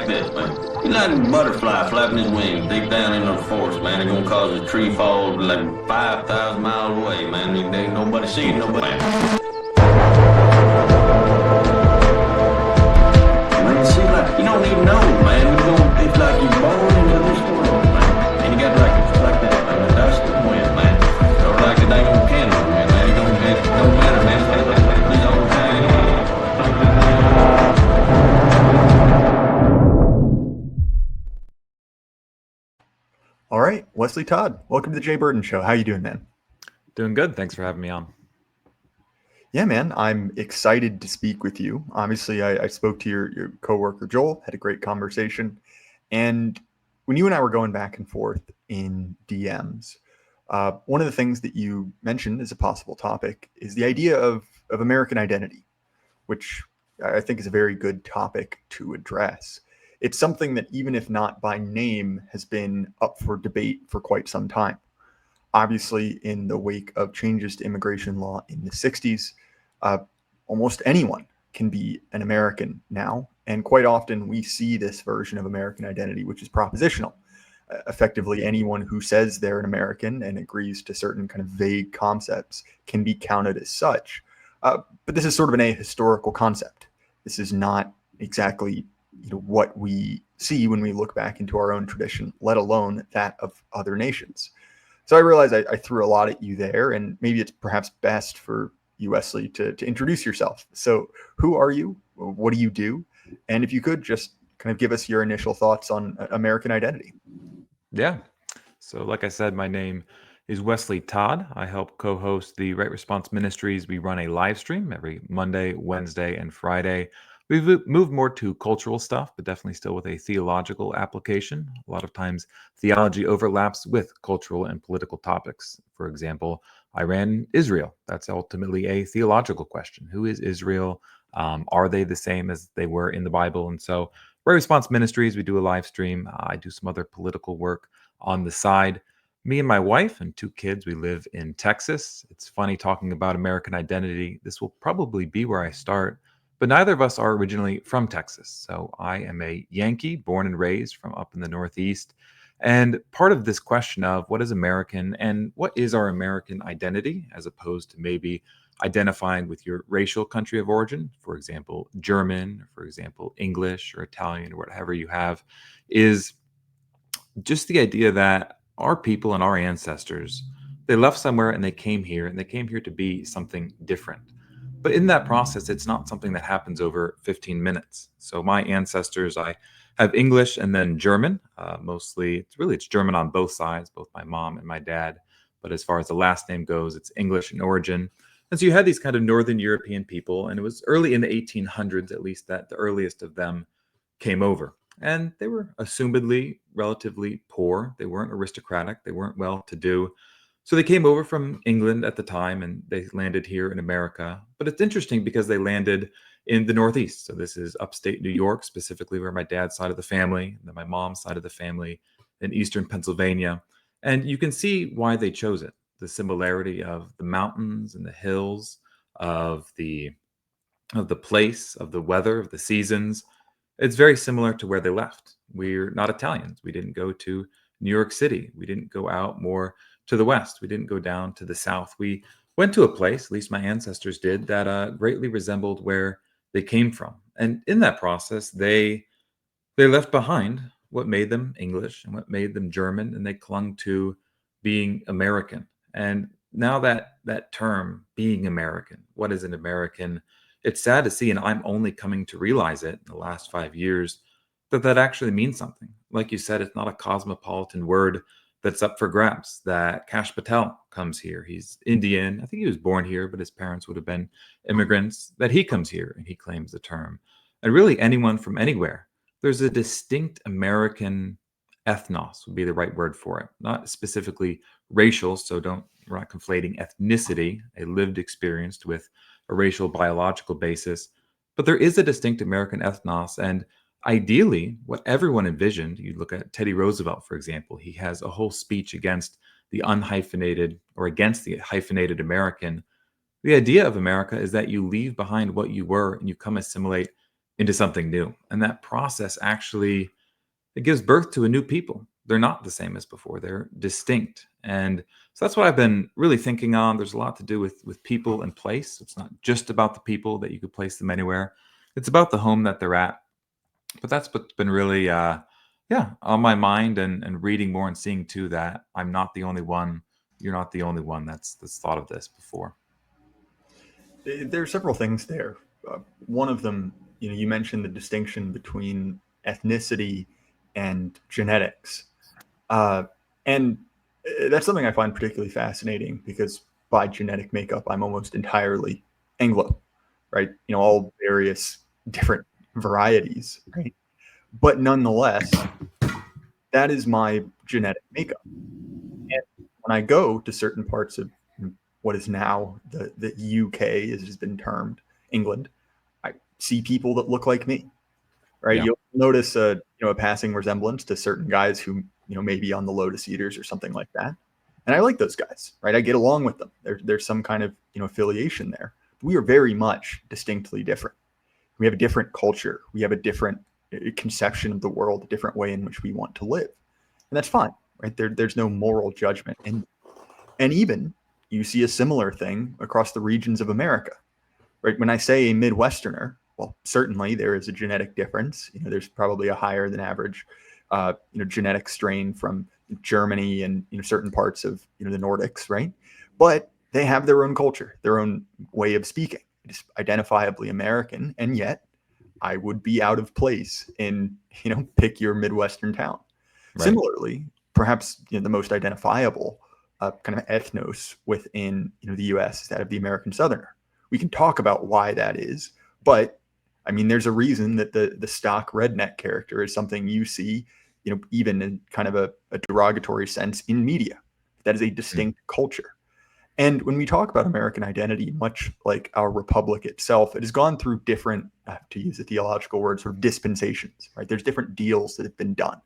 like this, man. He's like a butterfly flapping his wings deep down in the forest, man. It's gonna cause a tree fall like 5,000 miles away, man. There ain't nobody seeing nobody. Man, it seems like you don't even know, man. It's like you're born into this world, man. And you got like that, man. The dust and wind, man. Or like the dang old candle, man. It don't matter, man. It's like this old time. All right, Wesley Todd, welcome to the Jay Burden Show. How you doing, man? Doing good. Thanks for having me on. Yeah, man, I'm excited to speak with you. Obviously, I spoke to your coworker, Joel, had a great conversation. And when you and I were going back and forth in DMs, one of the things that you mentioned as a possible topic is the idea of American identity, which I think is a very good topic to address. It's something that, even if not by name, has been up for debate for quite some time. Obviously, in the wake of changes to immigration law in the 60s, almost anyone can be an American now. And quite often we see this version of American identity, which is propositional. Effectively, anyone who says they're an American and agrees to certain kind of vague concepts can be counted as such. But this is sort of an ahistorical concept. This is not exactly what we see when we look back into our own tradition, let alone that of other nations. So I realize I threw a lot at you there, and maybe it's perhaps best for you, Wesley, to introduce yourself. So who are you? What do you do? And if you could just kind of give us your initial thoughts on American identity. Yeah. So, like I said, my name is Wesley Todd. I help co host the Right Response Ministries. We run a live stream every Monday, Wednesday, and Friday. We've moved more to cultural stuff, but definitely still with a theological application. A lot of times, theology overlaps with cultural and political topics. For example, I ran Israel. That's ultimately a theological question. Who is Israel? Are they the same as they were in the Bible? And so, Right Response Ministries, we do a live stream. I do some other political work on the side. Me and my wife and two kids, we live in Texas. It's funny talking about American identity. This will probably be where I start, but neither of us are originally from Texas. So I am a Yankee, born and raised from up in the Northeast. And part of this question of what is American and what is our American identity, as opposed to maybe identifying with your racial country of origin, for example, German, for example, English or Italian or whatever you have, is just the idea that our people and our ancestors, they left somewhere and they came here, and they came here to be something different. But in that process, it's not something that happens over 15 minutes. So my ancestors, I have English and then German. Mostly, it's German on both sides, both my mom and my dad. But as far as the last name goes, it's English in origin. And so you had these kind of Northern European people, and it was early in the 1800s, at least, that the earliest of them came over. And they were assumedly relatively poor. They weren't aristocratic. They weren't well to do. So they came over from England at the time, and they landed here in America. But it's interesting because they landed in the Northeast. So this is upstate New York, specifically where my dad's side of the family, and then my mom's side of the family in Eastern Pennsylvania. And you can see why they chose it. The similarity of the mountains and the hills, of the place, of the weather, of the seasons. It's very similar to where they left. We're not Italians. We didn't go to New York City. We didn't go out more to the west. We didn't go down to the south. We went to a place, at least my ancestors did, that greatly resembled where they came from. And in that process, they left behind what made them English and what made them German, and they clung to being American. And now that term, being American, what is an American? It's sad to see, and I'm only coming to realize it in the last 5 years, that actually means something. Like you said, it's not a cosmopolitan word that's up for grabs. That Kash Patel comes here. He's Indian. I think he was born here, but his parents would have been immigrants. That he comes here and he claims the term. And really, anyone from anywhere. There's a distinct American ethnos would be the right word for it. Not specifically racial, so we're not conflating ethnicity, a lived experience, with a racial biological basis. But there is a distinct American ethnos, and ideally, what everyone envisioned, you look at Teddy Roosevelt, for example, he has a whole speech against the unhyphenated or against the hyphenated American. The idea of America is that you leave behind what you were and you come assimilate into something new. And that process actually, it gives birth to a new people. They're not the same as before. They're distinct. And so that's what I've been really thinking on. There's a lot to do with people and place. It's not just about the people that you could place them anywhere. It's about the home that they're at. But that's what's been really on my mind, and reading more and seeing too that I'm not the only one. You're not the only one that's thought of this before. There are several things there. One of them, you mentioned the distinction between ethnicity and genetics. And that's something I find particularly fascinating because by genetic makeup, I'm almost entirely Anglo, right? All various different varieties, right? But nonetheless, that is my genetic makeup. And when I go to certain parts of what is now the UK, as it has been termed, England, I see people that look like me, right? Yeah. You'll notice a passing resemblance to certain guys who may be on the Lotus Eaters or something like that, and I like those guys, right? I get along with them. There's some kind of affiliation there. But we are very much distinctly different. We have a different culture. We have a different conception of the world, a different way in which we want to live, and that's fine, right? There's no moral judgment, and even you see a similar thing across the regions of America. Right. When I say a Midwesterner, well, certainly there is a genetic difference. There's probably a higher than average, genetic strain from Germany and certain parts of the Nordics, right? But they have their own culture, their own way of speaking. It's identifiably American, and yet I would be out of place in pick your Midwestern town. Right. Similarly, perhaps the most identifiable kind of ethnos within the U.S. is that of the American Southerner. We can talk about why that is, but I mean, there's a reason that the stock redneck character is something you see, even in kind of a derogatory sense in media. That is a distinct culture. And when we talk about American identity, much like our republic itself, it has gone through different, to use a theological word, sort of dispensations, right? There's different deals that have been done.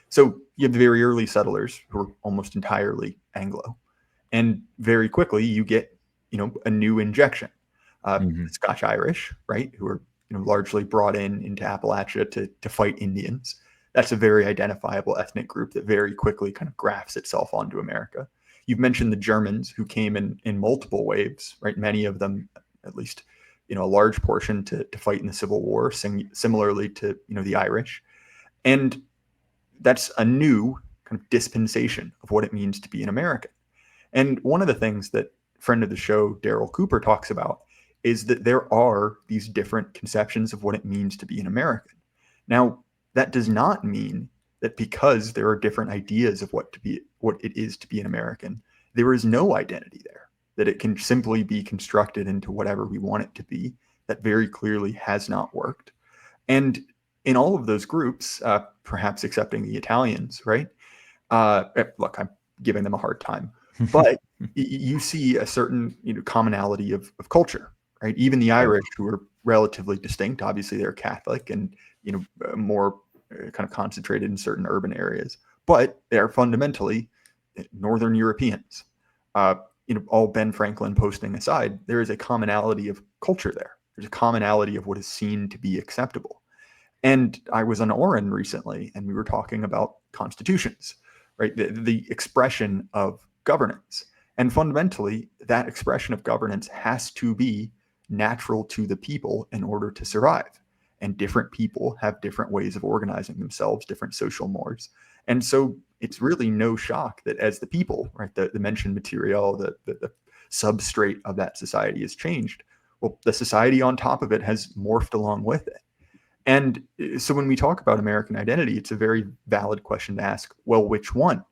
So you have the very early settlers who are almost entirely Anglo, and very quickly you get, a new injection. Scotch Irish, right, who are largely brought into Appalachia to fight Indians. That's a very identifiable ethnic group that very quickly kind of grafts itself onto America. You've mentioned the Germans, who came in multiple waves, right? Many of them, at least a large portion, to fight in the Civil War, similarly to the Irish, and that's a new kind of dispensation of what it means to be an American. And one of the things that friend of the show Daryl Cooper talks about is that there are these different conceptions of what it means to be an American. Now, that does not mean that because there are different ideas of what it is to be an American, there is no identity there, that it can simply be constructed into whatever we want it to be. That very clearly has not worked. And in all of those groups, perhaps excepting the Italians, right? Look, I'm giving them a hard time, but you see a certain commonality of culture, right? Even the Irish, who are relatively distinct, obviously they're Catholic and more kind of concentrated in certain urban areas, but they are fundamentally Northern Europeans. All Ben Franklin posting aside, there is a commonality of culture there. There's a commonality of what is seen to be acceptable. And I was on Oren recently, and we were talking about constitutions, right? The expression of governance. And fundamentally, that expression of governance has to be natural to the people in order to survive. And different people have different ways of organizing themselves, different social mores. And so it's really no shock that as the people, right, the mentioned material, the substrate of that society has changed, well, the society on top of it has morphed along with it. And so when we talk about American identity, it's a very valid question to ask, well, which one?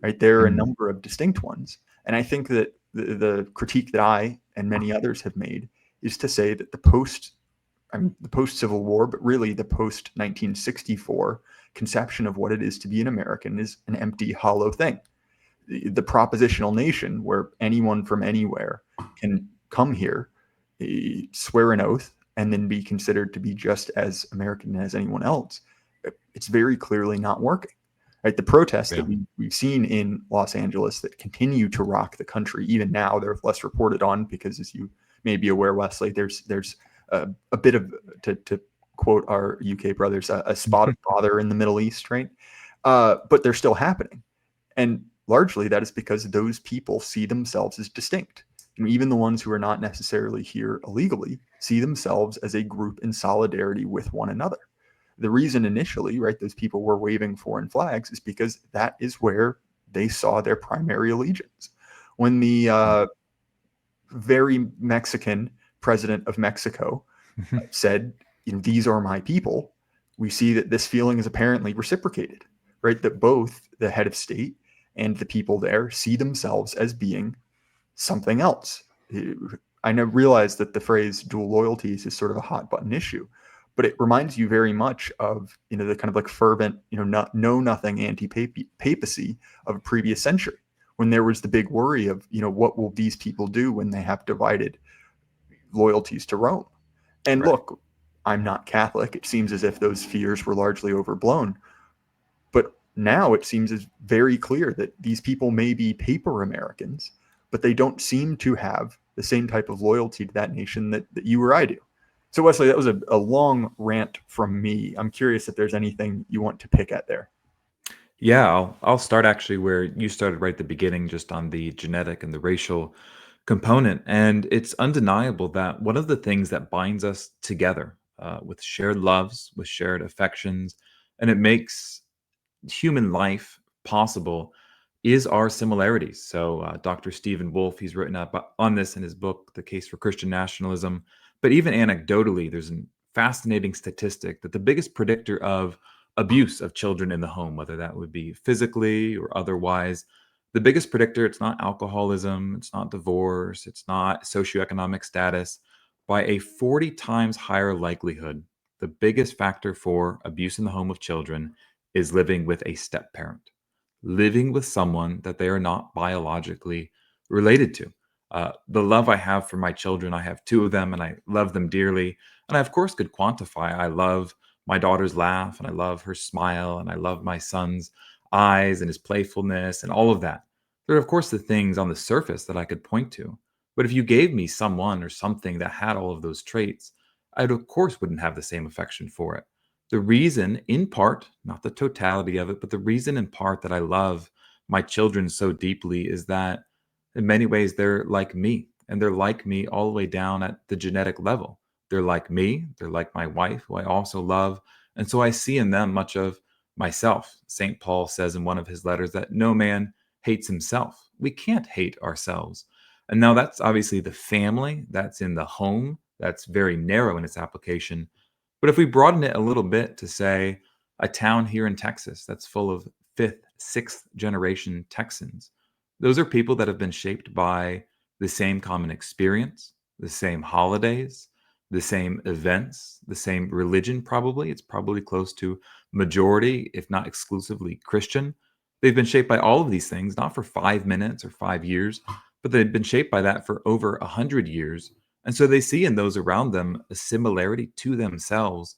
Right? There are a number of distinct ones. And I think that the critique that I and many others have made is to say that the post-Civil War, but really the post-1964 conception of what it is to be an American is an empty, hollow thing. The propositional nation where anyone from anywhere can come here, swear an oath, and then be considered to be just as American as anyone else, it's very clearly not working. Right? The protests that we've seen in Los Angeles that continue to rock the country, even now, they're less reported on because, as you may be aware, Wesley, there's a bit of, to quote our UK brothers, a spot of bother in the Middle East, right? But they're still happening. And largely that is because those people see themselves as distinct. And even the ones who are not necessarily here illegally see themselves as a group in solidarity with one another. The reason initially, right, those people were waving foreign flags is because that is where they saw their primary allegiance. When the very Mexican president of Mexico said, these are my people, we see that this feeling is apparently reciprocated, right? That both the head of state and the people there see themselves as being something else. I realize that the phrase dual loyalties is sort of a hot button issue, but it reminds you very much of, the kind of like fervent, know nothing anti-papacy of a previous century, when there was the big worry of, what will these people do when they have divided loyalties to Rome? And Right. look, I'm not Catholic. It seems as if those fears were largely overblown. But now it seems as very clear that these people may be paper Americans, but they don't seem to have the same type of loyalty to that nation that you or I do. So Wesley, that was a long rant from me. I'm curious if there's anything you want to pick at there. Yeah, I'll start actually where you started right at the beginning, just on the genetic and the racial component. And it's undeniable that one of the things that binds us together with shared loves, with shared affections, and it makes human life possible is our similarities. So, Dr. Stephen Wolfe, he's written up on this in his book, The Case for Christian Nationalism. But even anecdotally, there's a fascinating statistic that the biggest predictor of abuse of children in the home, whether that would be physically or otherwise, the biggest predictor, it's not alcoholism, it's not divorce, it's not socioeconomic status. By a 40 times higher likelihood, the biggest factor for abuse in the home of children is living with a step parent, living with someone that they are not biologically related to. The love I have for my children, I have two of them and I love them dearly. And I, of course, could quantify. I love my daughter's laugh and I love her smile and I love my son's eyes and his playfulness and all of that. There are, of course, the things on the surface that I could point to. But if you gave me someone or something that had all of those traits, I, of course, wouldn't have the same affection for it. The reason, in part, not the totality of it, but the reason in part that I love my children so deeply is that in many ways they're like me, and they're like me all the way down at the genetic level. They're like me, they're like my wife, who I also love. And so I see in them much of myself. St. Paul says in one of his letters that no man hates himself. We can't hate ourselves. And now that's obviously the family, that's in the home, that's very narrow in its application. But if we broaden it a little bit to say a town here in Texas that's full of fifth, sixth generation Texans, those are people that have been shaped by the same common experience, the same holidays, the same events, the same religion, probably. It's probably close to majority, if not exclusively Christian. They've been shaped by all of these things, not for 5 minutes or 5 years, but they've been shaped by that for over 100 years. And so they see in those around them a similarity to themselves.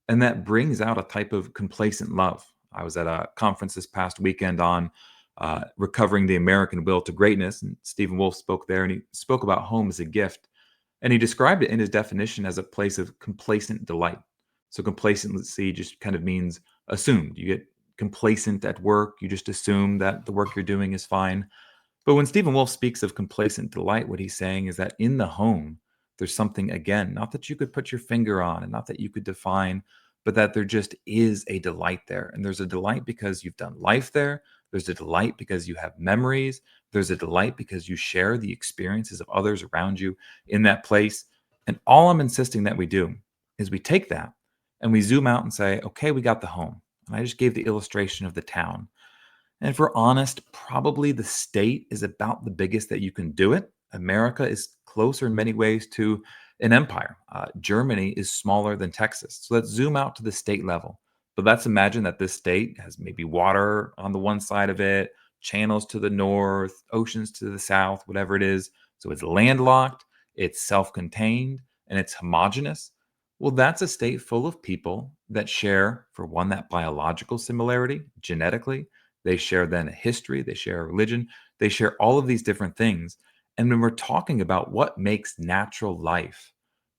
And that brings out a type of complacent love. I was at a conference this past weekend on recovering the American will to greatness. And Stephen Wolfe spoke there and he spoke about home as a gift. And he described it in his definition as a place of complacent delight. So complacency just kind of means assumed. You get complacent at work, you just assume that the work you're doing is fine. But when Stephen Wolfe speaks of complacent delight, what he's saying is that in the home, there's something, again, not that you could put your finger on and not that you could define, but that there just is a delight there. And there's a delight because you've done life there. There's a delight because you have memories. There's a delight because you share the experiences of others around you in that place. And all I'm insisting that we do is we take that and we zoom out and say, okay, we got the home. And I just gave the illustration of the town. And if we're honest, probably the state is about the biggest that you can do it. America is closer in many ways to an empire. Germany is smaller than Texas. So let's zoom out to the state level. But let's imagine that this state has maybe water on the one side of it, channels to the north, oceans to the south, whatever it is. So it's landlocked, it's self contained, and it's homogenous. Well, that's a state full of people that share, for one, that biological similarity genetically. They share then a history, they share a religion, they share all of these different things. And when we're talking about what makes natural life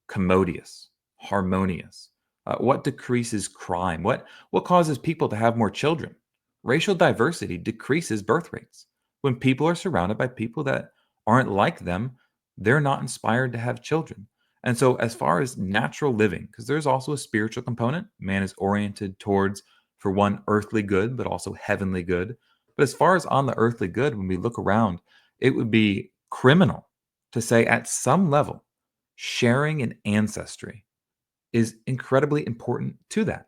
commodious, harmonious, What decreases crime? What causes people to have more children? Racial diversity decreases birth rates. When people are surrounded by people that aren't like them, they're not inspired to have children. And so, as far as natural living, because there's also a spiritual component, man is oriented towards, for one, earthly good, but also heavenly good. But as far as on the earthly good, when we look around, it would be criminal to say at some level, sharing an ancestry is incredibly important to that.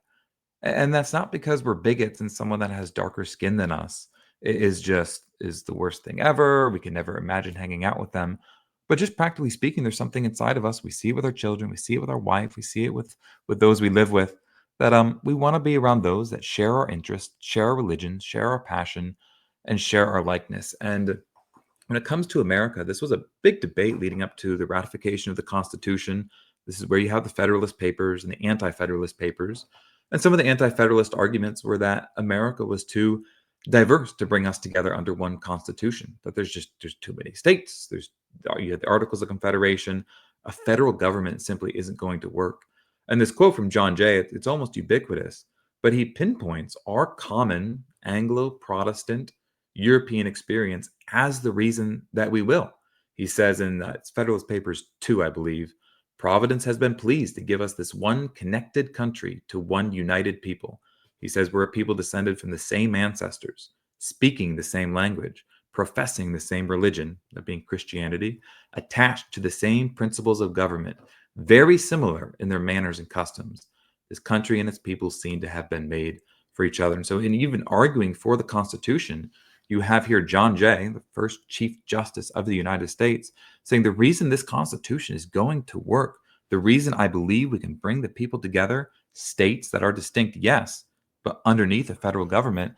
And that's not because we're bigots and someone that has darker skin than us is the worst thing ever. We can never imagine hanging out with them. But just practically speaking, there's something inside of us. We see it with our children, we see it with our wife, we see it with those we live with, that we want to be around those that share our interests, share our religion, share our passion, and share our likeness. And when it comes to America, this was a big debate leading up to the ratification of the Constitution. This is where you have the Federalist Papers and the Anti-Federalist Papers. And some of the Anti-Federalist arguments were that America was too diverse to bring us together under one constitution, that there's too many states. You have the Articles of Confederation. A federal government simply isn't going to work. And this quote from John Jay, it's almost ubiquitous, but he pinpoints our common Anglo-Protestant European experience as the reason that we will. He says in it's Federalist Papers 2, I believe, Providence has been pleased to give us this one connected country to one united people. He says we're a people descended from the same ancestors, speaking the same language, professing the same religion, that being Christianity, attached to the same principles of government, very similar in their manners and customs. This country and its people seem to have been made for each other. And so, in even arguing for the Constitution, you have here John Jay, the first Chief Justice of the United States, saying the reason this Constitution is going to work, the reason I believe we can bring the people together, states that are distinct, yes, but underneath a federal government,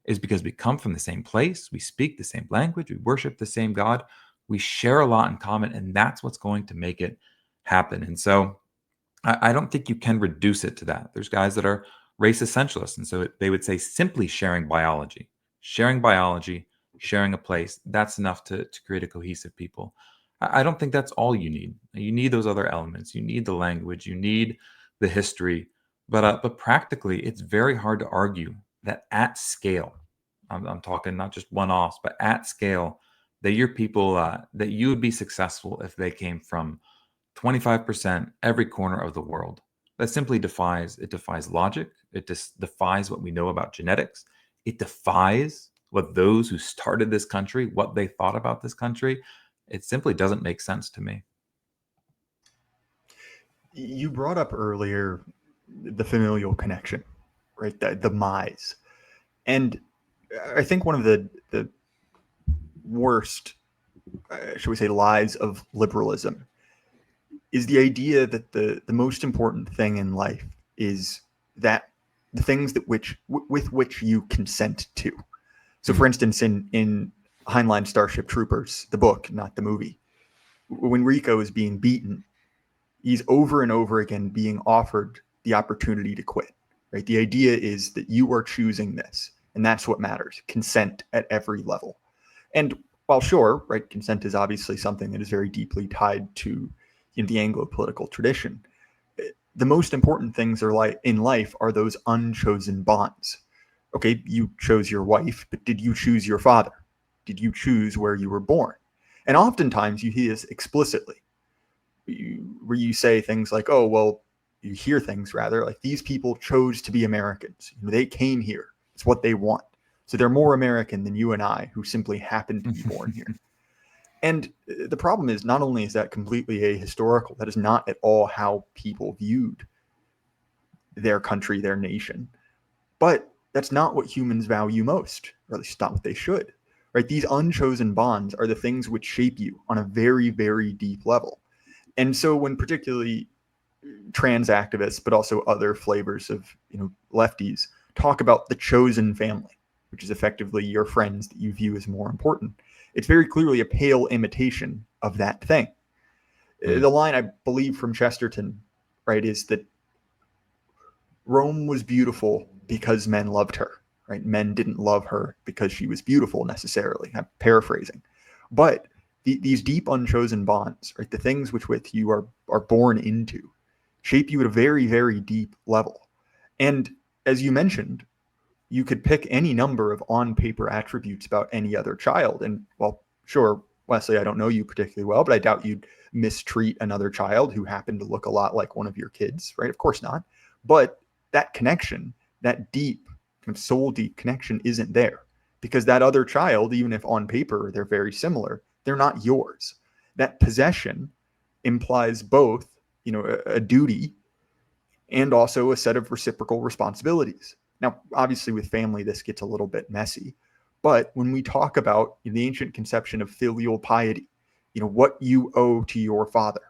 is because we come from the same place, we speak the same language, we worship the same God, we share a lot in common, and that's what's going to make it happen. And so I don't think you can reduce it to that. There's guys that are race essentialists, and so they would say simply sharing biology, sharing a place, that's enough to create a cohesive people. I don't think that's all you need. You need those other elements. You need the language. You need the history. But practically, it's very hard to argue that at scale, I'm talking not just one-offs, but at scale, that your people, that you would be successful if they came from 25% every corner of the world. That simply defies logic. It just defies what we know about genetics. It defies what those who started this country, what they thought about this country. It simply doesn't make sense to me. You brought up earlier the familial connection, right? The mise. And I think one of the worst, shall we say, lies of liberalism is the idea that the most important thing in life is that the things with which you consent to. So, for instance, in Heinlein Starship Troopers, the book, not the movie, when Rico is being beaten, he's over and over again being offered the opportunity to quit. Right? The idea is that you are choosing this, and that's what matters. Consent at every level. And while sure, right, consent is obviously something that is very deeply tied to the Anglo political tradition, the most important things in life are those unchosen bonds. Okay, you chose your wife, but did you choose your father? Did you choose where you were born? And oftentimes you hear this explicitly, where you say things like, oh, well, you hear things rather like these people chose to be Americans. They came here. It's what they want. So they're more American than you and I, who simply happen to be born here. And the problem is, not only is that completely ahistorical, that is not at all how people viewed their country, their nation, but that's not what humans value most, or at least not what they should, right? These unchosen bonds are the things which shape you on a very, very deep level. And so when particularly trans activists, but also other flavors of, lefties talk about the chosen family, which is effectively your friends that you view as more important, it's very clearly a pale imitation of that thing. The line, I believe, from Chesterton, right, is that Rome was beautiful because men loved her, right? Men didn't love her because she was beautiful necessarily. I'm paraphrasing. But these deep unchosen bonds, right, the things with you are born into, shape you at a very, very deep level. And as you mentioned, you could pick any number of on-paper attributes about any other child. And well, sure, Wesley, I don't know you particularly well, but I doubt you'd mistreat another child who happened to look a lot like one of your kids, right? Of course not. But that connection, that deep, kind of soul deep connection isn't there, because that other child, even if on paper they're very similar, they're not yours. That possession implies both, a duty and also a set of reciprocal responsibilities. Now, obviously, with family, this gets a little bit messy. But when we talk about the ancient conception of filial piety, what you owe to your father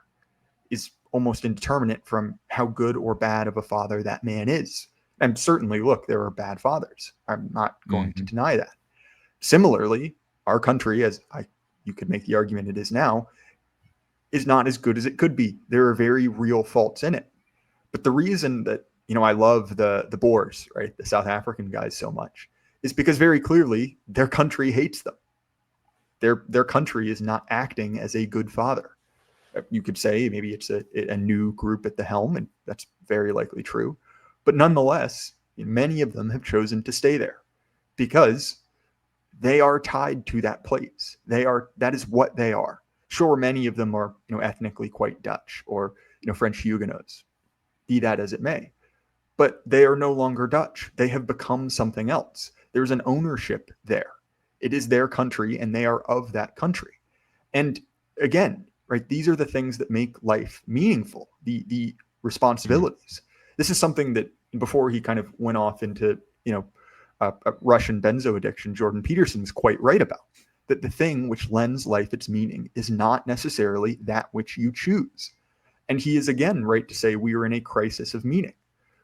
is almost indeterminate from how good or bad of a father that man is. And certainly, look, there are bad fathers. I'm not going to deny that. Similarly, our country, you could make the argument it is now, is not as good as it could be. There are very real faults in it. But the reason that I love the Boers, right, the South African guys so much, is because very clearly their country hates them. Their country is not acting as a good father. You could say maybe it's a new group at the helm, and that's very likely true. But nonetheless, many of them have chosen to stay there because they are tied to that place. That is what they are. Sure, many of them are ethnically quite Dutch or French Huguenots. Be that as it may. But they are no longer Dutch. They have become something else. There's an ownership there. It is their country, and they are of that country. And again, right, these are the things that make life meaningful, the responsibilities. This is something that before he kind of went off into, Russian benzo addiction, Jordan Peterson was quite right about, that the thing which lends life its meaning is not necessarily that which you choose. And he is again right to say we are in a crisis of meaning.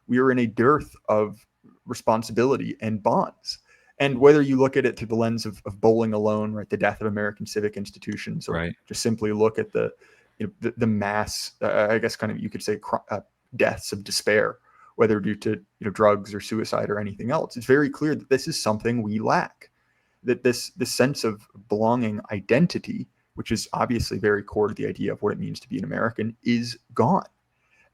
We are in a dearth of responsibility and bonds. And whether you look at it through the lens of bowling alone, right, the death of American civic institutions, or just simply look at the mass, I guess kind of you could say deaths of despair, whether due to drugs or suicide or anything else, it's very clear that this is something we lack. That this sense of belonging, identity, which is obviously very core to the idea of what it means to be an American, is gone.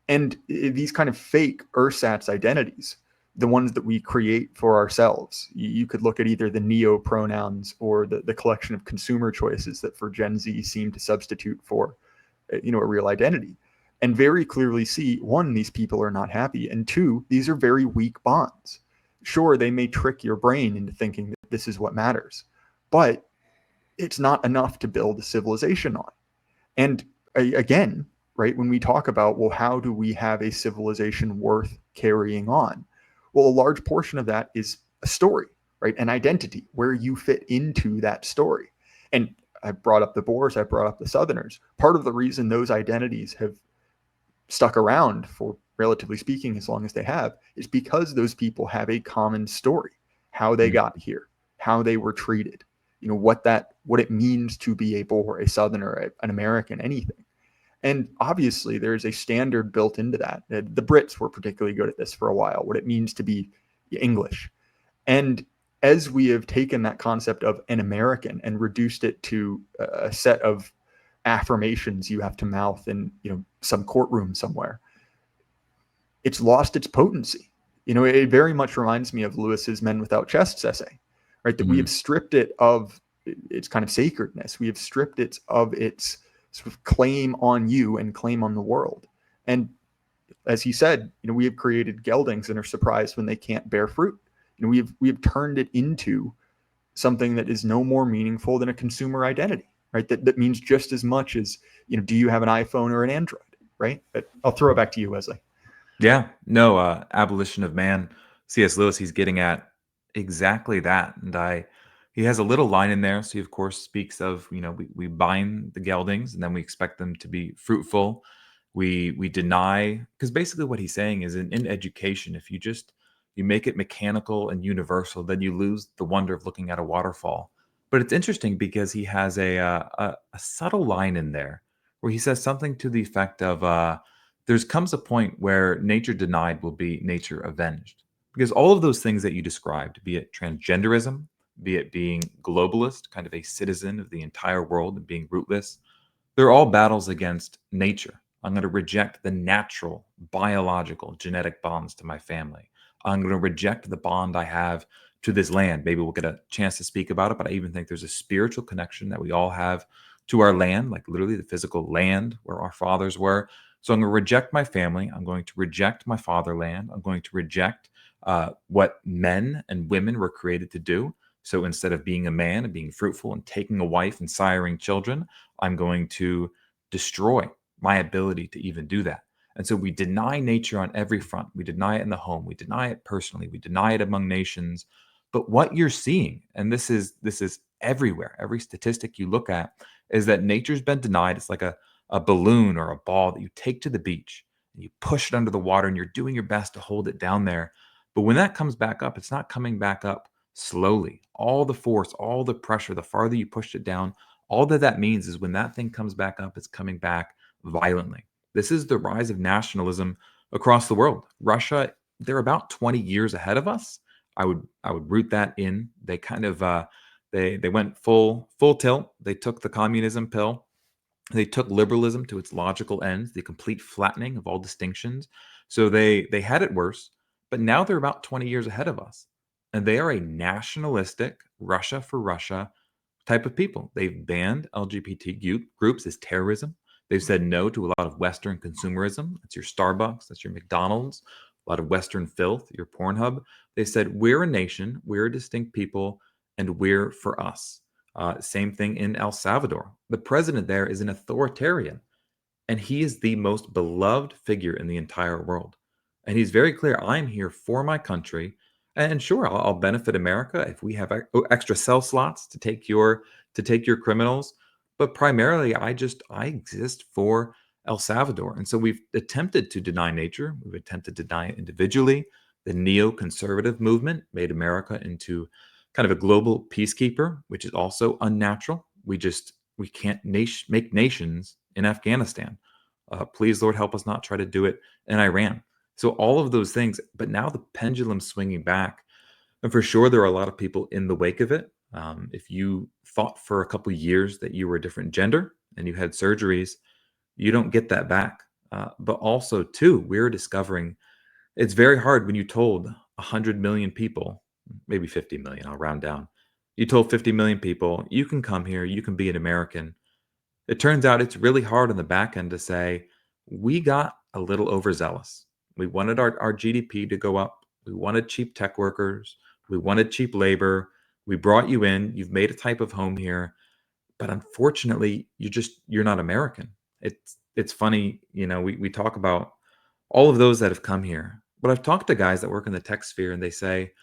And these kind of fake ersatz identities, the ones that we create for ourselves, you could look at either the neo pronouns or the collection of consumer choices that for Gen Z seem to substitute for a real identity, and very clearly see, one, these people are not happy, and two, these are very weak bonds. Sure, they may trick your brain into thinking that this is what matters, but it's not enough to build a civilization on. And again, right, when we talk about, well, how do we have a civilization worth carrying on? Well, a large portion of that is a story, right? An identity where you fit into that story. And I brought up the Boers, I brought up the Southerners. Part of the reason those identities have stuck around for, relatively speaking, as long as they have, is because those people have a common story, how they got here, how they were treated, what it means to be a Boer, a Southerner, an American, anything. And obviously there's a standard built into that. The Brits were particularly good at this for a while, what it means to be English. And as we have taken that concept of an American and reduced it to a set of affirmations you have to mouth in some courtroom somewhere, it's lost its potency. It very much reminds me of Lewis's Men Without Chests essay, right? That we have stripped it of its kind of sacredness. We have stripped it of its sort of claim on you and claim on the world. And as he said, we have created geldings and are surprised when they can't bear fruit. We have turned it into something that is no more meaningful than a consumer identity, right? That means just as much as, do you have an iPhone or an Android, right? But I'll throw it back to you, Wesley. Yeah, no, abolition of man. C.S. Lewis, he's getting at exactly that. And he has a little line in there. So he, of course, speaks of, we bind the geldings and then we expect them to be fruitful. We deny, because basically what he's saying is in education, if you make it mechanical and universal, then you lose the wonder of looking at a waterfall. But it's interesting because he has a subtle line in there where he says something to the effect of, there's comes a point where nature denied will be nature avenged. Because all of those things that you described, be it transgenderism, be it being globalist, kind of a citizen of the entire world and being rootless, they're all battles against nature. I'm going to reject the natural, biological, genetic bonds to my family. I'm going to reject the bond I have to this land. Maybe we'll get a chance to speak about it, but I even think there's a spiritual connection that we all have to our land, like literally the physical land where our fathers were. So I'm going to reject my family. I'm going to reject my fatherland. I'm going to reject what men and women were created to do. So instead of being a man and being fruitful and taking a wife and siring children, I'm going to destroy my ability to even do that. And so we deny nature on every front. We deny it in the home. We deny it personally. We deny it among nations. But what you're seeing, and this is everywhere, every statistic you look at, is that nature's been denied. It's like a balloon or a ball that you take to the beach and you push it under the water and you're doing your best to hold it down there. But when that comes back up, it's not coming back up slowly. All the force, all the pressure, the farther you push it down, all that means is when that thing comes back up, it's coming back violently. This is the rise of nationalism across the world. Russia, they're about 20 years ahead of us. I would root that in. They kind of they went full tilt. They took the communism pill. They took liberalism to its logical ends, the complete flattening of all distinctions. So they had it worse, but now they're about 20 years ahead of us. And they are a nationalistic Russia for Russia type of people. They've banned LGBT groups as terrorism. They've said no to a lot of Western consumerism. That's your Starbucks, that's your McDonald's, a lot of Western filth, your Pornhub. They said, we're a nation, we're a distinct people, and we're for us. Same thing in El Salvador. The president there is an authoritarian, and he is the most beloved figure in the entire world. And he's very clear, I'm here for my country. And sure, I'll benefit America if we have extra cell slots to take your criminals. But primarily, I exist for El Salvador. And so we've attempted to deny nature. We've attempted to deny it individually. The neoconservative movement made America into kind of a global peacekeeper, which is also unnatural. We can't make nations in Afghanistan. Please, Lord, help us not try to do it in Iran. So all of those things, but now the pendulum's swinging back, and for sure there are a lot of people in the wake of it. If you thought for a couple years that you were a different gender and you had surgeries, you don't get that back. But also, too, we're discovering it's very hard when you told 100 million people, maybe 50 million, I'll round down. You told 50 million people, you can come here, you can be an American. It turns out it's really hard on the back end to say, we got a little overzealous. We wanted our GDP to go up. We wanted cheap tech workers. We wanted cheap labor. We brought you in. You've made a type of home here. But unfortunately, you're not American. It's funny, we talk about all of those that have come here. But I've talked to guys that work in the tech sphere and they say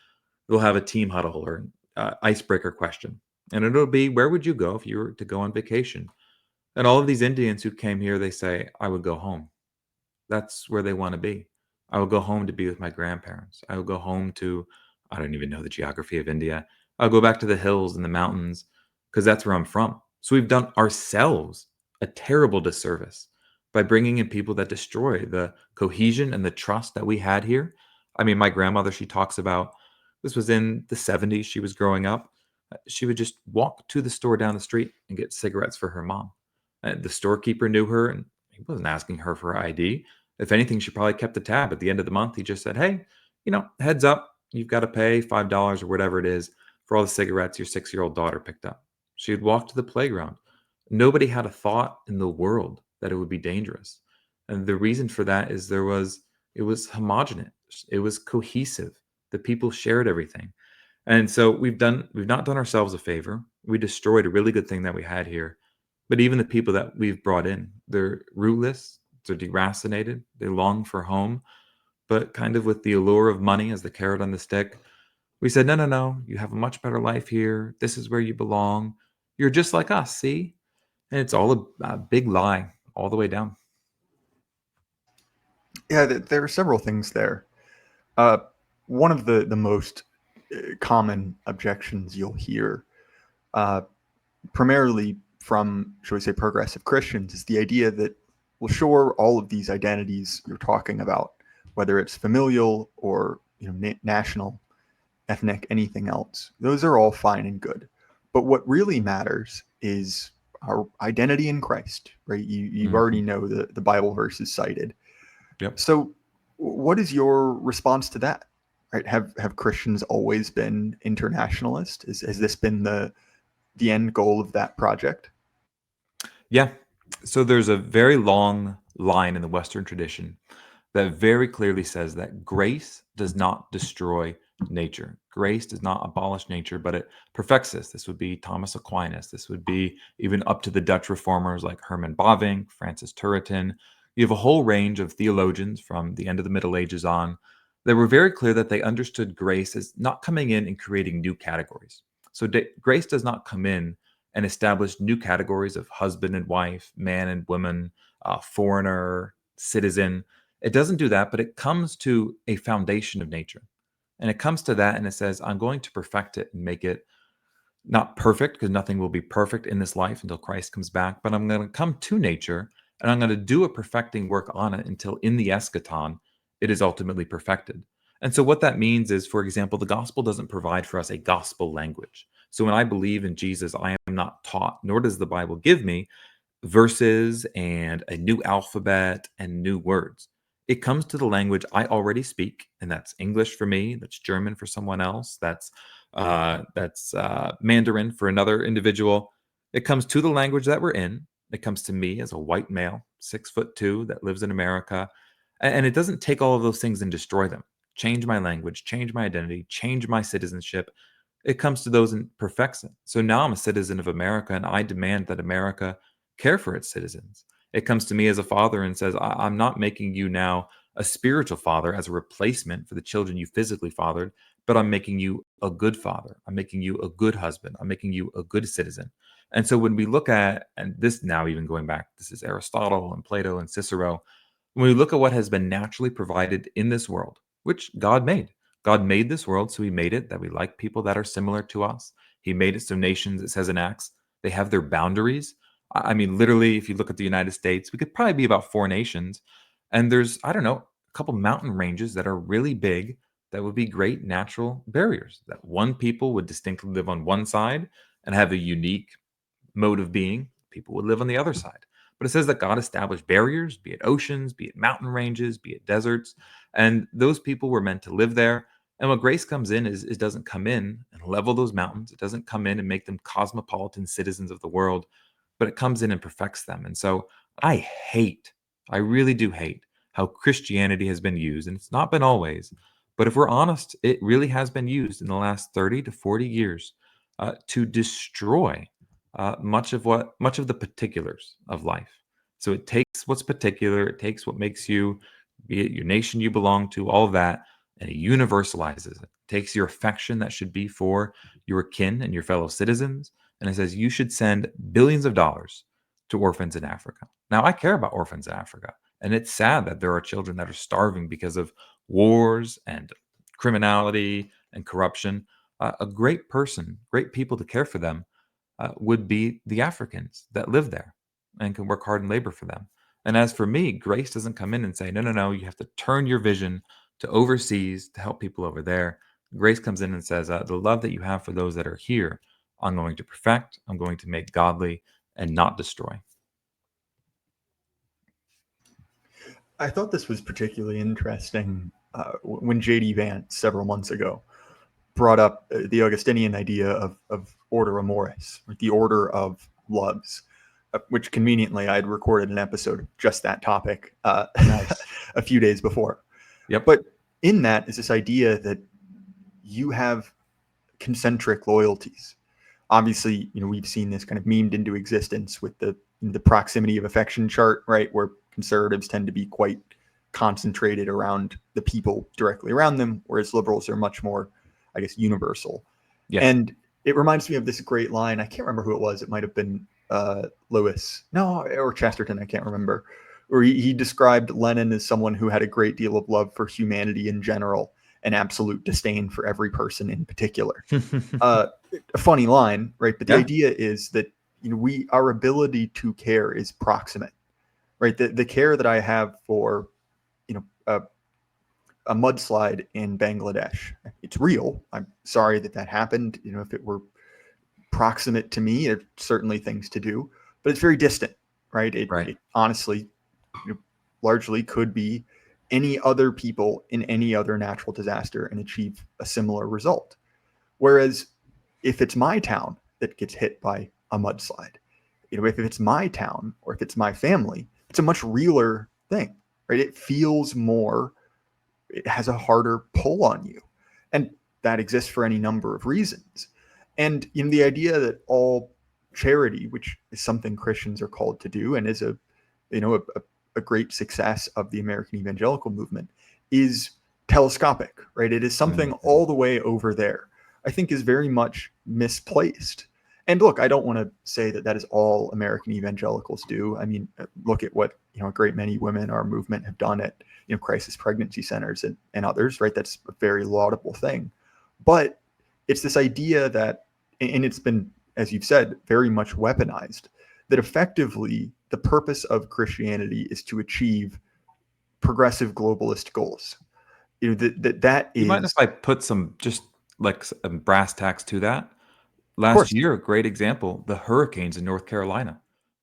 they'll have a team huddle or icebreaker question. And it'll be, where would you go if you were to go on vacation? And all of these Indians who came here, they say, I would go home. That's where they want to be. I would go home to be with my grandparents. I would go home to, I don't even know the geography of India. I'll go back to the hills and the mountains because that's where I'm from. So we've done ourselves a terrible disservice by bringing in people that destroy the cohesion and the trust that we had here. I mean, my grandmother, she talks about this was in the 70s. She was growing up. She would just walk to the store down the street and get cigarettes for her mom. The storekeeper knew her and he wasn't asking her for ID. If anything, she probably kept the tab. At the end of the month, he just said, hey, heads up, you've got to pay $5 or whatever it is for all the cigarettes your 6-year-old daughter picked up. She would walk to the playground. Nobody had a thought in the world that it would be dangerous. And the reason for that is it was homogenous. It was cohesive. The people shared everything. And so we've not done ourselves a favor. We destroyed a really good thing that we had here. But even the people that we've brought in, they're rootless, they're deracinated, they long for home, but kind of with the allure of money as the carrot on the stick. We said, no, no, no, you have a much better life here. This is where you belong. You're just like us, see? And it's all a big lie all the way down. Yeah, there are several things there. One of the most common objections you'll hear, primarily from, shall we say, progressive Christians, is the idea that, well, sure, all of these identities you're talking about, whether it's familial or national, ethnic, anything else, those are all fine and good. But what really matters is our identity in Christ, right? You Mhm. already know the Bible verses cited. Yep. So what is your response to that? Right? Have Christians always been internationalist? Has this been the end goal of that project? Yeah. So there's a very long line in the Western tradition that very clearly says that grace does not destroy nature. Grace does not abolish nature, but it perfects us. This would be Thomas Aquinas. This would be even up to the Dutch reformers like Herman Bavinck, Francis Turretin. You have a whole range of theologians from the end of the Middle Ages on that were very clear that they understood grace as not coming in and creating new categories. So grace does not come in and establish new categories of husband and wife, man and woman, foreigner, citizen. It doesn't do that, but it comes to a foundation of nature. And it comes to that and it says, I'm going to perfect it and make it not perfect, because nothing will be perfect in this life until Christ comes back, but I'm going to come to nature and I'm going to do a perfecting work on it until in the eschaton, it is ultimately perfected. And so, what that means is, for example, the gospel doesn't provide for us a gospel language. So, when I believe in Jesus, I am not taught, nor does the Bible give me verses and a new alphabet and new words. It comes to the language I already speak, and that's English for me, that's German for someone else, that's Mandarin for another individual. It comes to the language that we're in. It comes to me as a white male, 6'2", that lives in America, and it doesn't take all of those things and destroy them. Change my language, change my identity, change my citizenship. It comes to those and perfects it. So now I'm a citizen of America, and I demand that America care for its citizens. It comes to me as a father and says, I'm not making you now a spiritual father as a replacement for the children you physically fathered, but I'm making you a good father. I'm making you a good husband. I'm making you a good citizen. And so when we look at, and this now even going back, this is Aristotle and Plato and Cicero, when we look at what has been naturally provided in this world, which God made this world, so he made it that we like people that are similar to us. He made it so nations, it says in Acts, they have their boundaries. I mean, literally, if you look at the United States, we could probably be about 4 nations. And there's, I don't know, a couple mountain ranges that are really big that would be great natural barriers that one people would distinctly live on one side and have a unique mode of being. People would live on the other side. But it says that God established barriers, be it oceans, be it mountain ranges, be it deserts, and those people were meant to live there. And what grace comes in is it doesn't come in and level those mountains. It doesn't come in and make them cosmopolitan citizens of the world, but it comes in and perfects them. And so I really do hate how Christianity has been used. And it's not been always, but if we're honest, it really has been used in the last 30 to 40 years to destroy much of the particulars of life. So it takes what's particular, it takes what makes you, be it your nation you belong to, all of that, and it universalizes it. Takes your affection that should be for your kin and your fellow citizens, and it says you should send billions of dollars to orphans in Africa. Now, I care about orphans in Africa, and it's sad that there are children that are starving because of wars and criminality and corruption. A great person, great people to care for them would be the Africans that live there and can work hard and labor for them. And as for me, grace doesn't come in and say, no, no, no, you have to turn your vision to overseas to help people over there. Grace comes in and says, the love that you have for those that are here, I'm going to perfect, I'm going to make godly and not destroy. I thought this was particularly interesting when J.D. Vance several months ago brought up the Augustinian idea of order amoris, the order of loves, which conveniently I had recorded an episode of just that topic Nice. a few days before. Yep. But in that is this idea that you have concentric loyalties. Obviously, we've seen this kind of memed into existence with the proximity of affection chart, right, where conservatives tend to be quite concentrated around the people directly around them, whereas liberals are much more, I guess, universal. Yes. And it reminds me of this great line. I can't remember who it was. It might have been Lewis, no, or Chesterton. I can't remember. Where he described Lenin as someone who had a great deal of love for humanity in general and absolute disdain for every person in particular. A funny line, right? But the Yeah. idea is that our ability to care is proximate, right? The care that I have for a mudslide in Bangladesh, it's real. I'm sorry that happened. If it were proximate to me, there's certainly things to do. but it's very distant, right? Right. It honestly, largely could be any other people in any other natural disaster and achieve a similar result. Whereas if it's my town that gets hit by a mudslide, if it's my town or if it's my family, it's a much realer thing, right? It feels more, it has a harder pull on you. And that exists for any number of reasons. And the idea that all charity, which is something Christians are called to do and is a great success of the American evangelical movement, is telescopic, right? It is something all the way over there, I think is very much misplaced. And look, I don't want to say that is all American evangelicals do. I mean, look at what a great many women in our movement have done at crisis pregnancy centers and others, right? That's a very laudable thing. But it's this idea that, and it's been, as you've said, very much weaponized, that effectively the purpose of Christianity is to achieve progressive globalist goals. That is. You mind if I put some just like some brass tacks to that? Of Last course. year, a great example, the hurricanes in North Carolina.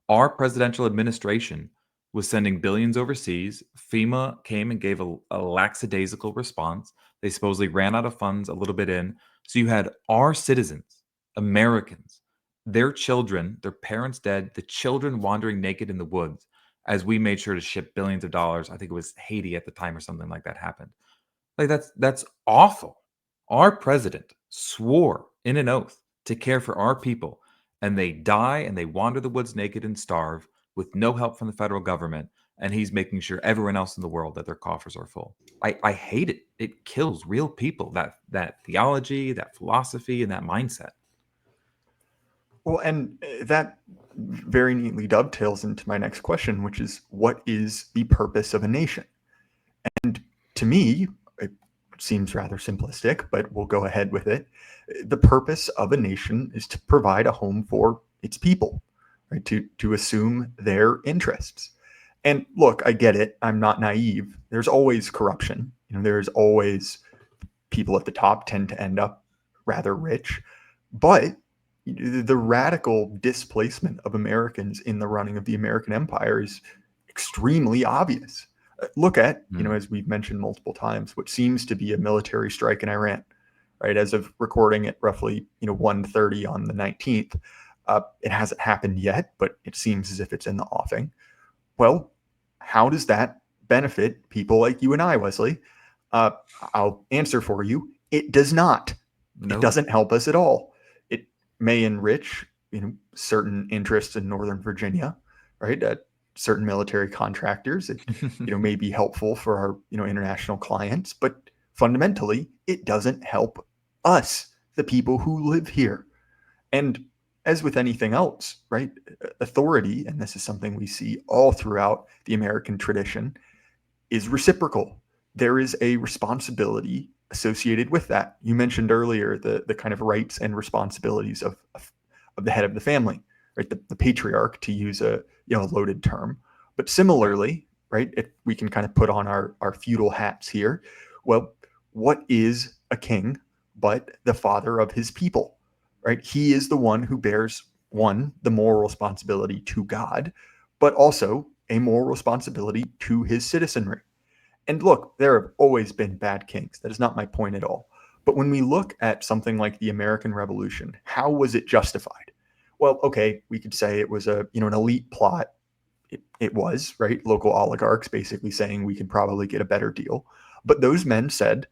Our presidential administration was sending billions overseas. FEMA came and gave a lackadaisical response. They supposedly ran out of funds a little bit in. So you had our citizens, Americans, their children, their parents dead, the children wandering naked in the woods as we made sure to ship billions of dollars. I think it was Haiti at the time or something like that happened. Like that's awful. Our president swore in an oath to care for our people, and they die and they wander the woods naked and starve with no help from the federal government, and he's making sure everyone else in the world that their coffers are full. I hate it. It kills real people, that theology, that philosophy, and that mindset. Well, and that very neatly dovetails into my next question, which is, what is the purpose of a nation? And to me, it seems rather simplistic, but we'll go ahead with it. The purpose of a nation is to provide a home for its people, right? To assume their interests. And look, I get it. I'm not naive. There's always corruption. There's always people at the top tend to end up rather rich, but the radical displacement of Americans in the running of the American empire is extremely obvious. Look at, as we've mentioned multiple times, what seems to be a military strike in Iran, right? As of recording at roughly, 1:30 on the 19th, it hasn't happened yet, but it seems as if it's in the offing. Well, how does that benefit people like you and I, Wesley? I'll answer for you. It does not. No. It doesn't help us at all. It may enrich, certain interests in Northern Virginia, right? Certain military contractors. It, may be helpful for our, international clients, but fundamentally, it doesn't help us, the people who live here. And as with anything else, right? Authority, and this is something we see all throughout the American tradition, is reciprocal. There is a responsibility associated with that. You mentioned earlier the kind of rights and responsibilities of the head of the family, right? The patriarch, to use a loaded term. But similarly, right, if we can kind of put on our feudal hats here, well, what is a king but the father of his people, right? He is the one who bears, one, the moral responsibility to God, but also a moral responsibility to his citizenry. And look, there have always been bad kings. That is not my point at all. But when we look at something like the American Revolution, how was it justified? Well, okay, we could say it was an elite plot. It was, right? Local oligarchs basically saying we could probably get a better deal. But those men said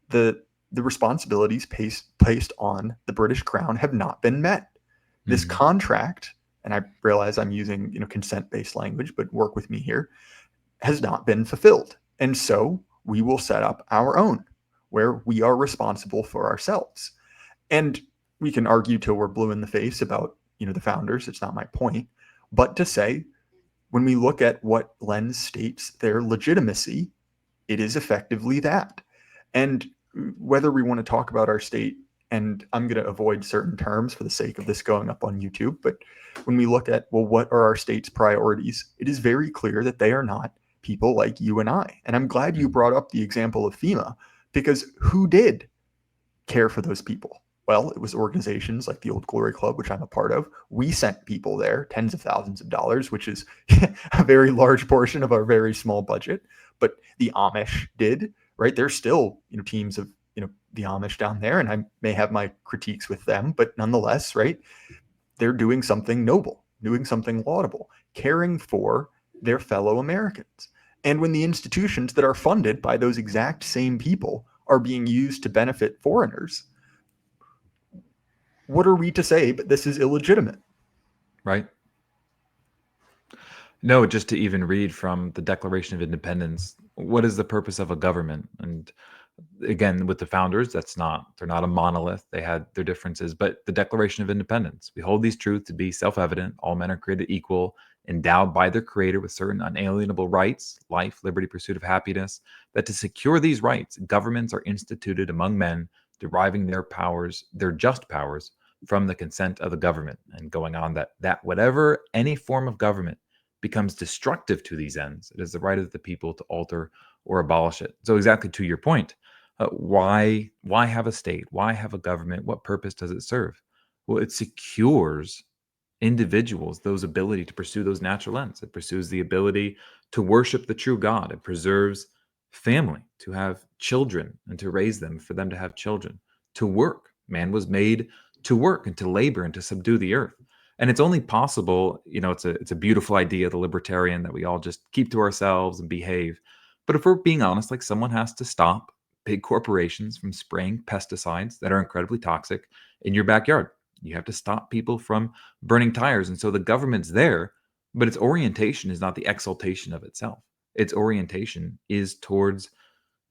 the responsibilities placed on the British crown have not been met. This contract, and I realize I'm using consent-based language, but work with me here, has not been fulfilled. And so we will set up our own, where we are responsible for ourselves. And we can argue till we're blue in the face about, the founders. It's not my point. But to say, when we look at what lends states their legitimacy, it is effectively that. And whether we want to talk about our state, and I'm going to avoid certain terms for the sake of this going up on YouTube, but when we look at, well, what are our state's priorities, it is very clear that they are not people like you and I. And I'm glad you brought up the example of FEMA, because who did care for those people? Well, it was organizations like the Old Glory Club, which I'm a part of. We sent people there, tens of thousands of dollars, which is a very large portion of our very small budget. But the Amish did, right? There's still, teams of, the Amish down there, and I may have my critiques with them, but nonetheless, right? They're doing something noble, doing something laudable, caring for their fellow Americans. And when the institutions that are funded by those exact same people are being used to benefit foreigners, what are we to say but this is illegitimate? Right? No, just to even read from the Declaration of Independence, what is the purpose of a government? And again, with the founders, they're not a monolith. They had their differences, but the Declaration of Independence, we hold these truths to be self-evident. All men are created equal, endowed by their creator with certain unalienable rights, life, liberty, pursuit of happiness, that to secure these rights, governments are instituted among men, deriving their powers, their just powers, from the consent of the government. And going on that whatever any form of government becomes destructive to these ends, it is the right of the people to alter or abolish it. So exactly to your point, why have a state? Why have a government? What purpose does it serve? Well, it secures individuals those ability to pursue those natural ends. It pursues the ability to worship the true God. It preserves family, to have children and to raise them, for them to have children, to work. Man was made to work and to labor and to subdue the earth. And it's only possible, it's a beautiful idea, the libertarian, that we all just keep to ourselves and behave. But if we're being honest, like, someone has to stop big corporations from spraying pesticides that are incredibly toxic in your backyard. You have to stop people from burning tires. And so the government's there, but its orientation is not the exaltation of itself. Its orientation is towards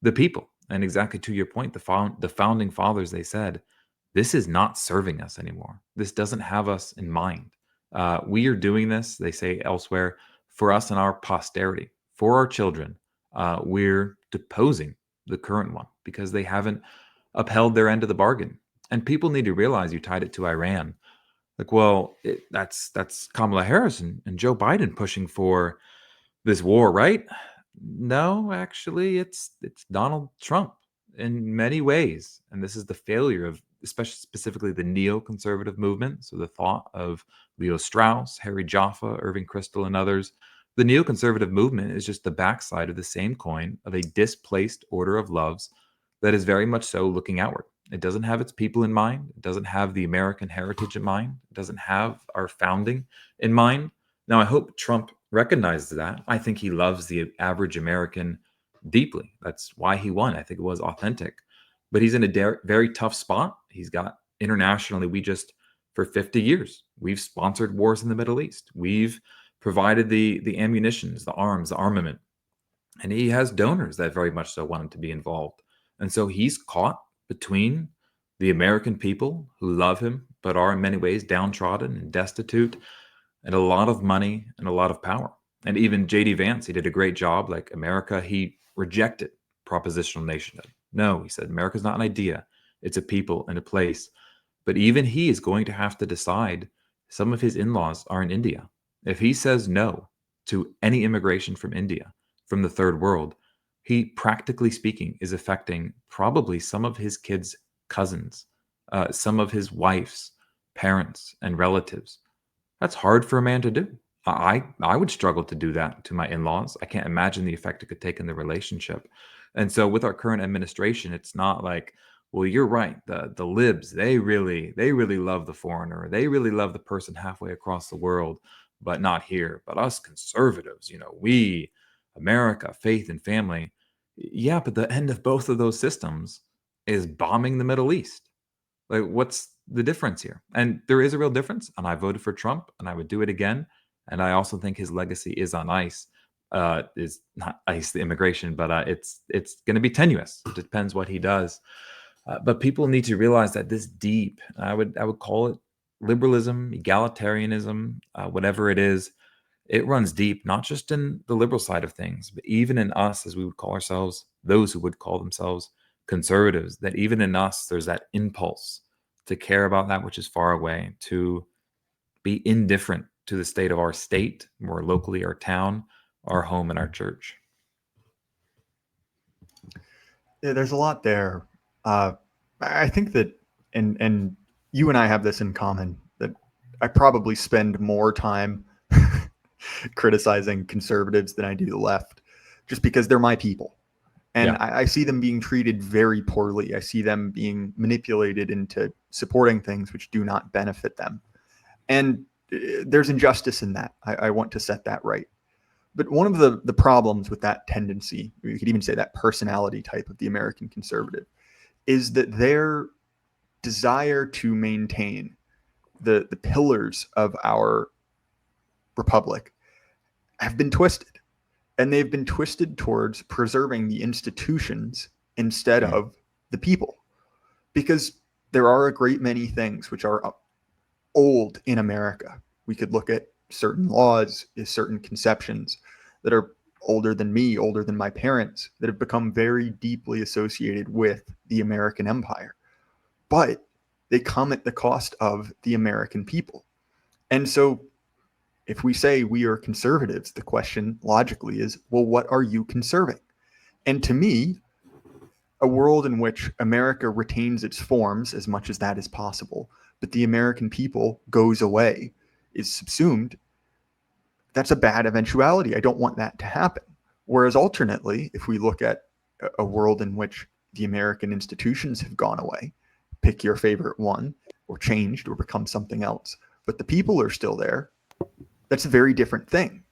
the people. And exactly to your point, the founding fathers, they said, this is not serving us anymore. This doesn't have us in mind. We are doing this, they say elsewhere, for us and our posterity, for our children. We're deposing the current one because they haven't upheld their end of the bargain. And people need to realize, you tied it to Iran. Like, well, that's Kamala Harris and Joe Biden pushing for this war, right? No, actually, it's Donald Trump in many ways, and this is the failure of, especially specifically, the neoconservative movement. So the thought of Leo Strauss, Harry Jaffa, Irving Kristol, and others. The neoconservative movement is just the backside of the same coin of a displaced order of loves that is very much so looking outward. It doesn't have its people in mind. It doesn't have the American heritage in mind. It doesn't have our founding in mind. Now, I hope Trump recognizes that. I think he loves the average American deeply. That's why he won. I think it was authentic. But he's in a very tough spot. He's got internationally, for 50 years, we've sponsored wars in the Middle East. We've provided the ammunitions, the arms, the armament. And he has donors that very much so want him to be involved. And so he's caught between the American people who love him, but are in many ways downtrodden and destitute, and a lot of money and a lot of power. And even J.D. Vance, he did a great job. Like, America, he rejected propositional nationhood. No, he said, America's not an idea. It's a people and a place. But even he is going to have to decide. Some of his in-laws are in India. If he says no to any immigration from India, from the third world, he, practically speaking, is affecting probably some of his kids' cousins, some of his wife's parents and relatives. That's hard for a man to do. I would struggle to do that to my in-laws. I can't imagine the effect it could take in the relationship. And so with our current administration, it's not like, well, you're right. The libs, they really love the foreigner. They really love the person halfway across the world, but not here. But us conservatives, we, America, faith and family. Yeah, but the end of both of those systems is bombing the Middle East. Like, what's the difference here? And there is a real difference. And I voted for Trump, and I would do it again. And I also think his legacy is on ice. Is not ice, the immigration, but it's going to be tenuous. It depends what he does. But people need to realize that this deep, I would call it liberalism, egalitarianism, whatever it is, it runs deep, not just in the liberal side of things, but even in us, as we would call ourselves, those who would call themselves conservatives, that even in us, there's that impulse to care about that which is far away, to be indifferent to the state of our state, more locally, our town, our home, and our church. Yeah, there's a lot there. I think that and you and I have this in common, that I probably spend more time criticizing conservatives than I do the left, just because they're my people. And Yeah. I see them being treated very poorly. I see them being manipulated into supporting things which do not benefit them. And there's injustice in that. I want to set that right. But one of the problems with that tendency, you could even say that personality type of the American conservative, is that their desire to maintain the pillars of our republic have been twisted. And they've been twisted towards preserving the institutions instead Mm. of the people. Because there are a great many things which are old in America. We could look at certain laws, certain conceptions that are older than me, older than my parents, that have become very deeply associated with the American empire. But they come at the cost of the American people. And so if we say we are conservatives, the question logically is, well, what are you conserving? And to me, a world in which America retains its forms as much as that is possible, but the American people goes away, is subsumed, that's a bad eventuality. I don't want that to happen. Whereas alternately, if we look at a world in which the American institutions have gone away, pick your favorite one, or changed or become something else, but the people are still there, that's a very different thing.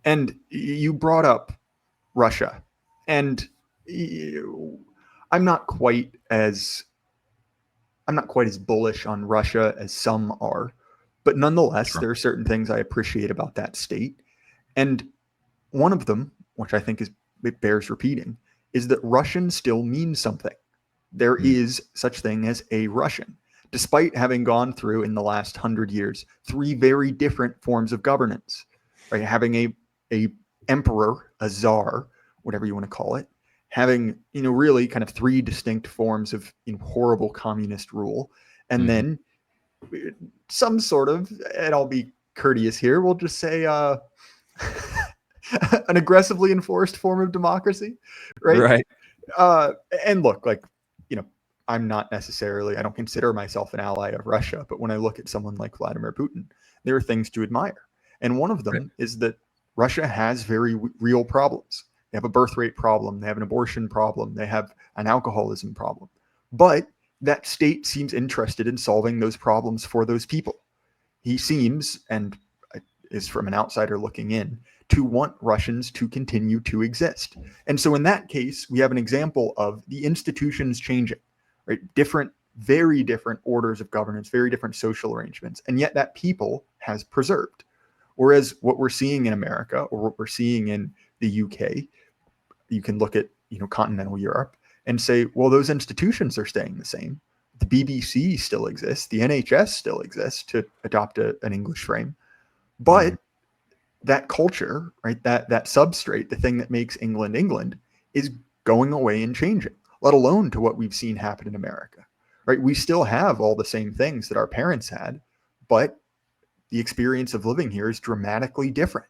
And you brought up Russia, and I'm not quite as bullish on Russia as some are, but nonetheless, Sure. there are certain things I appreciate about that state. And one of them, which I think it bears repeating, is that Russian still means something. There Mm. is such thing as a Russian, despite having gone through in the last 100 years 3 very different forms of governance, right? Having a emperor, a czar, whatever you want to call it, having really kind of 3 distinct forms of horrible communist rule, and Mhm. then some sort of, and I'll be courteous here, we'll just say an aggressively enforced form of democracy, right? Right. Uh, and look, like, I'm not necessarily, I don't consider myself an ally of Russia, but when I look at someone like Vladimir Putin, there are things to admire. And one of Right. them is that Russia has very real problems. They have a birth rate problem, they have an abortion problem, they have an alcoholism problem. But that state seems interested in solving those problems for those people. He seems, and is from an outsider looking in, to want Russians to continue to exist. And so in that case, we have an example of the institutions changing, right? Different, very different orders of governance, very different social arrangements, and yet that people has preserved. Whereas what we're seeing in America, or what we're seeing in the UK, you can look at continental Europe and say, well, those institutions are staying the same. The BBC still exists, the NHS still exists, to adopt an English frame, but Mhm. that culture, right, that substrate, the thing that makes England England, is going away and changing, let alone to what we've seen happen in America, right? We still have all the same things that our parents had, but the experience of living here is dramatically different.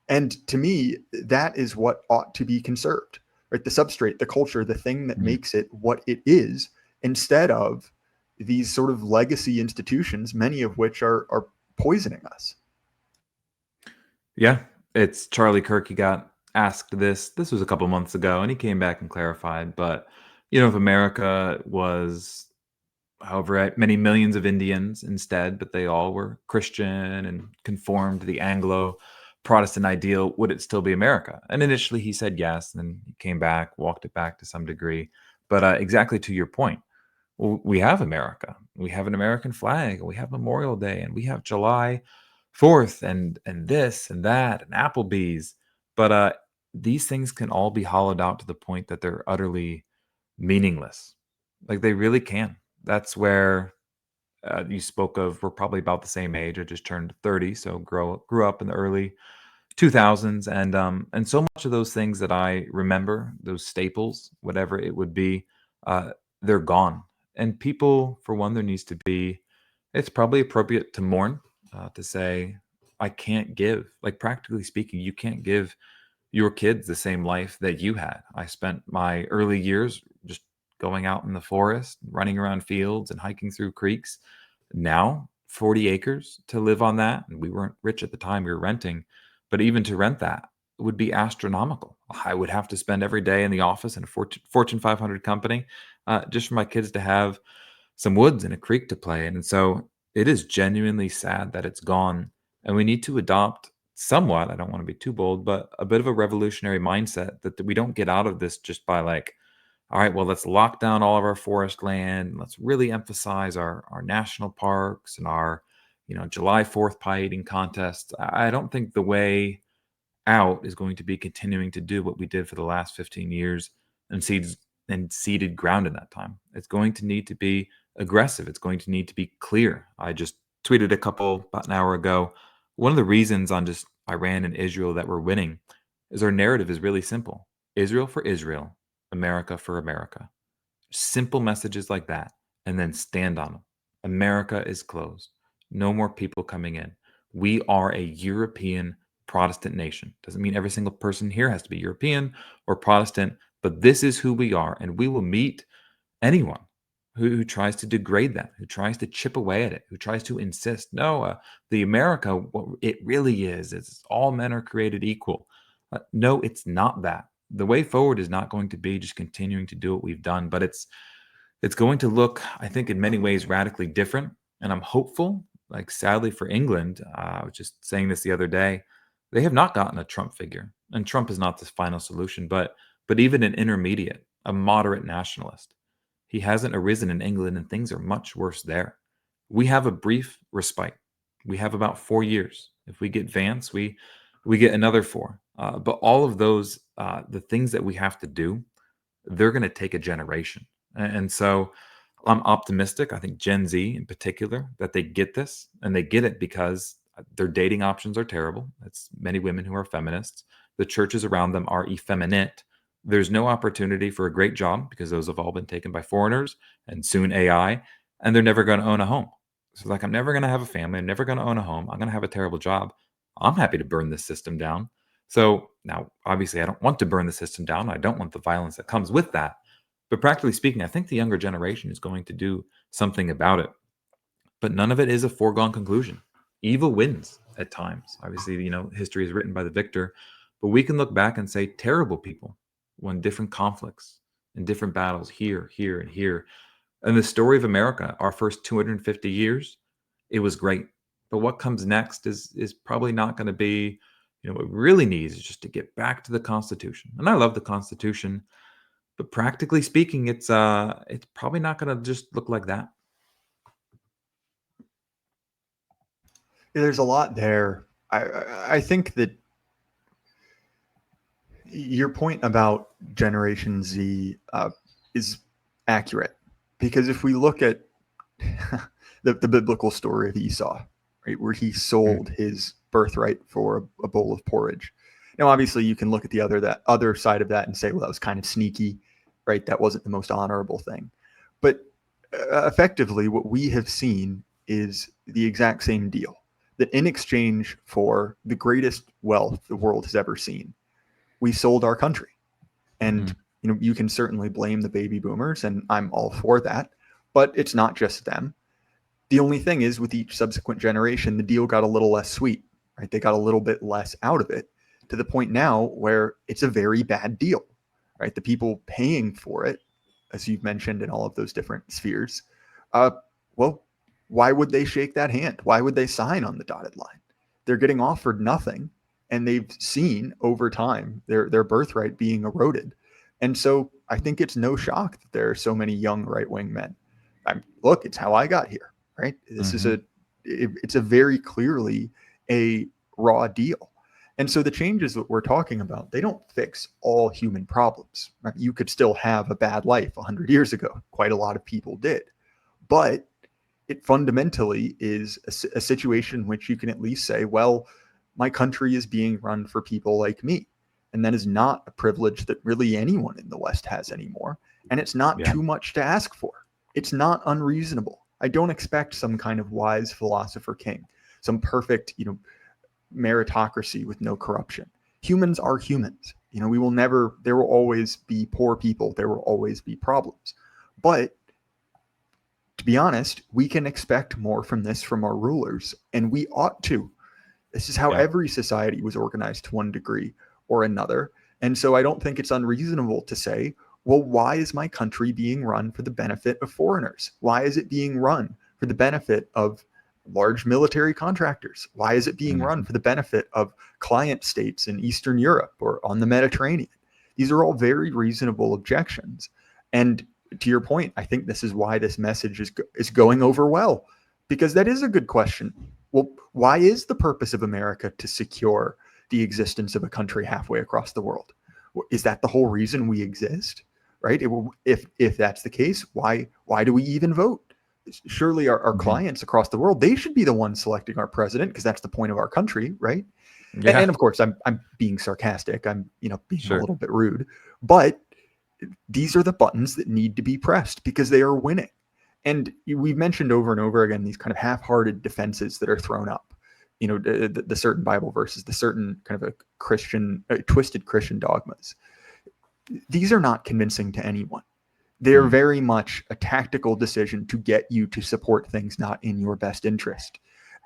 And to me, that is what ought to be conserved, right? The substrate, the culture, the thing that Mhm. makes it what it is, instead of these sort of legacy institutions, many of which are poisoning us. Yeah, it's Charlie Kirk. He got asked this. This was a couple months ago, and he came back and clarified. But if America was however many millions of Indians instead, but they all were Christian and conformed to the Anglo Protestant ideal, would it still be America? And initially he said yes, and then he came back, walked it back to some degree. But exactly to your point, well, we have America. We have an American flag. And we have Memorial Day, and we have July 4th, and this and that, and Applebee's. But these things can all be hollowed out to the point that they're utterly meaningless. Like they really can. That's where you spoke of. We're probably about the same age. I just turned 30, so grew up in the early 2000s, and so much of those things that I remember, those staples, whatever it would be, uh, they're gone. And people, for one, there needs to be. It's probably appropriate to mourn, to say, I can't give. Like practically speaking, you can't give your kids the same life that you had. I spent my early years just going out in the forest, running around fields and hiking through creeks. Now, 40 acres to live on that. And we weren't rich at the time, we were renting. But even to rent that would be astronomical. I would have to spend every day in the office in a Fortune 500 company just for my kids to have some woods and a creek to play in. And so it is genuinely sad that it's gone. And we need to adopt somewhat, I don't want to be too bold, but a bit of a revolutionary mindset that we don't get out of this just by like, all right, well, let's lock down all of our forest land. Let's really emphasize our national parks and our, July 4th pie eating contests. I don't think the way out is going to be continuing to do what we did for the last 15 years and seeded ground in that time. It's going to need to be aggressive. It's going to need to be clear. I just tweeted about an hour ago. One of the reasons on just Iran and Israel that we're winning is our narrative is really simple. Israel for Israel, America for America. Simple messages like that, and then stand on them. America is closed. No more people coming in. We are a European Protestant nation. Doesn't mean every single person here has to be European or Protestant, but this is who we are, and we will meet anyone who tries to degrade that, who tries to chip away at it, who tries to insist, no, the America, what it really is all men are created equal. No, it's not that. The way forward is not going to be just continuing to do what we've done, but it's going to look, I think, in many ways radically different. And I'm hopeful, like sadly for England, I was just saying this the other day, they have not gotten a Trump figure. And Trump is not the final solution, but even an intermediate, a moderate nationalist. He hasn't arisen in England, and things are much worse there. We have a brief respite. We have about 4 years. If we get Vance, we get another 4. But all of those, the things that we have to do, they're going to take a generation. And so I'm optimistic. I think Gen Z in particular, that they get this, and they get it because their dating options are terrible. It's many women who are feminists. The churches around them are effeminate. There's no opportunity for a great job because those have all been taken by foreigners and soon AI, and they're never going to own a home. So like, I'm never going to have a family. I'm never going to own a home. I'm going to have a terrible job. I'm happy to burn this system down. So now, obviously, I don't want to burn the system down. I don't want the violence that comes with that. But practically speaking, I think the younger generation is going to do something about it. But none of it is a foregone conclusion. Evil wins at times. Obviously, history is written by the victor. But we can look back and say terrible people won different conflicts and different battles here, here, and here. And the story of America, our first 250 years, it was great. But what comes next is probably not going to be, what it really needs is just to get back to the Constitution. And I love the Constitution, but practically speaking, it's probably not going to just look like that. There's a lot there. I think that your point about Generation Z is accurate, because if we look at the biblical story of Esau, right, where he sold his birthright for a bowl of porridge. Now, obviously, you can look at the other side of that and say, well, that was kind of sneaky, right? That wasn't the most honorable thing. But effectively, what we have seen is the exact same deal, that in exchange for the greatest wealth the world has ever seen, we sold our country. And you can certainly blame the baby boomers, and I'm all for that, but it's not just them. The only thing is, with each subsequent generation, the deal got a little less sweet, right? They got a little bit less out of it, to the point now where it's a very bad deal, right? The people paying for it, as you've mentioned in all of those different spheres, well, why would they shake that hand? Why would they sign on the dotted line? They're getting offered nothing, and they've seen over time their birthright being eroded. And so I think it's no shock that there are so many young right-wing men. Look, it's how I got here, right? This is it's a very clearly a raw deal. And so the changes that we're talking about, they don't fix all human problems. Right? You could still have a bad life 100 years ago. Quite a lot of people did. But it fundamentally is a situation in which you can at least say, well, my country is being run for people like me. And that is not a privilege that really anyone in the West has anymore. And it's not too much to ask for. It's not unreasonable. I don't expect some kind of wise philosopher king, some perfect, meritocracy with no corruption. Humans are humans. There will always be poor people. There will always be problems. But to be honest, we can expect more from this from our rulers, and we ought to. This is how every society was organized to one degree or another. And so I don't think it's unreasonable to say, well, why is my country being run for the benefit of foreigners? Why is it being run for the benefit of large military contractors? Why is it being run for the benefit of client states in Eastern Europe or on the Mediterranean? These are all very reasonable objections. And to your point, I think this is why this message is going over well, because that is a good question. Well, why is the purpose of America to secure the existence of a country halfway across the world? Is that the whole reason we exist? Right? If that's the case, why do we even vote? Surely our clients across the world, they should be the ones selecting our president, because that's the point of our country, right? Yeah. And of course, I'm being sarcastic. I'm being a little bit rude, but these are the buttons that need to be pressed because they are winning. And we've mentioned over and over again these kind of half-hearted defenses that are thrown up. The certain Bible verses, the certain kind of a twisted Christian dogmas. These are not convincing to anyone. They're very much a tactical decision to get you to support things not in your best interest.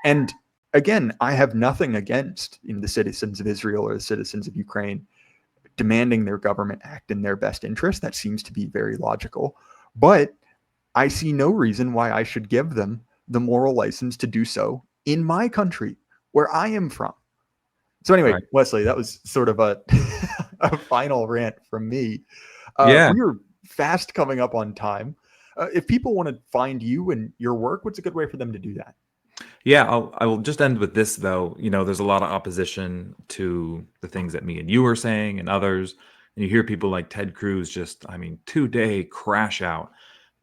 And again, I have nothing against the citizens of Israel or the citizens of Ukraine demanding their government act in their best interest. That seems to be very logical. But I see no reason why I should give them the moral license to do so in my country, where I am from. So anyway, Wesley, that was sort of a final rant from me. We are fast coming up on time. If people want to find you and your work, what's a good way for them to do that? Yeah, I will just end with this, though. There's a lot of opposition to the things that me and you are saying and others. And you hear people like Ted Cruz just, 2-day crash out.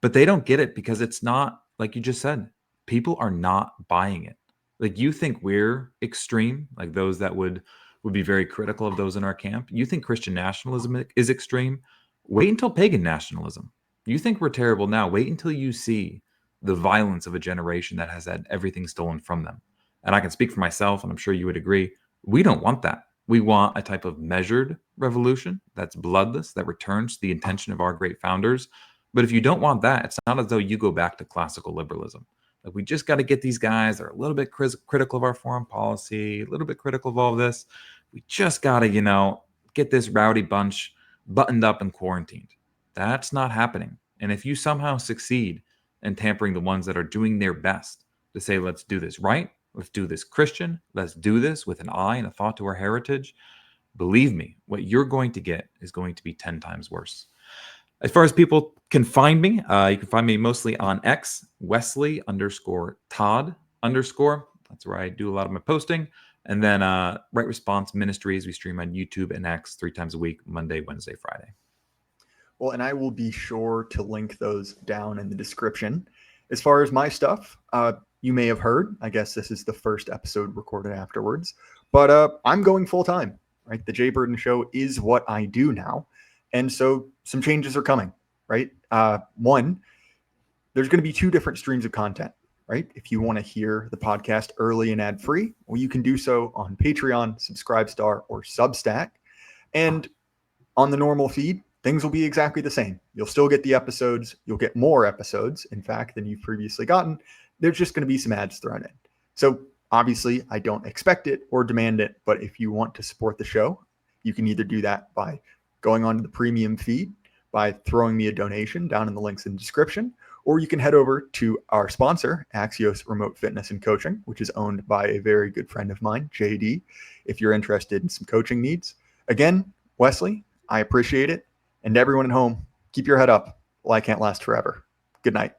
But they don't get it because it's not, like you just said, people are not buying it. Like, you think we're extreme, like those that would be very critical of those in our camp. You think Christian nationalism is extreme? Wait until pagan nationalism. You think we're terrible now. Wait until you see the violence of a generation that has had everything stolen from them. And I can speak for myself, and I'm sure you would agree. We don't want that. We want a type of measured revolution that's bloodless, that returns to the intention of our great founders. But if you don't want that, it's not as though you go back to classical liberalism. Like, we just got to get these guys that are a little bit critical of our foreign policy, a little bit critical of all of this. We just got to, get this rowdy bunch buttoned up and quarantined. That's not happening. And if you somehow succeed in tampering the ones that are doing their best to say, let's do this right, let's do this Christian, let's do this with an eye and a thought to our heritage, believe me, what you're going to get is going to be 10 times worse. As far as people can find me, you can find me mostly on X, Wesley_Todd_. That's where I do a lot of my posting. And then Right Response Ministries, we stream on YouTube and X 3 times a week, Monday, Wednesday, Friday. Well, and I will be sure to link those down in the description. As far as my stuff, you may have heard, I guess this is the first episode recorded afterwards, but I'm going full time, right? The Jay Burden Show is what I do now. And so some changes are coming, right? One, there's going to be 2 different streams of content, right? If you want to hear the podcast early and ad-free, well, you can do so on Patreon, Subscribestar, or Substack. And on the normal feed, things will be exactly the same. You'll still get the episodes. You'll get more episodes, in fact, than you've previously gotten. There's just going to be some ads thrown in. So obviously, I don't expect it or demand it, but if you want to support the show, you can either do that by going onto the premium feed, by throwing me a donation down in the links in the description, or you can head over to our sponsor, Axios Remote Fitness and Coaching, which is owned by a very good friend of mine, JD, if you're interested in some coaching needs. Again, Wesley, I appreciate it. And everyone at home, keep your head up. Life can't last forever. Good night.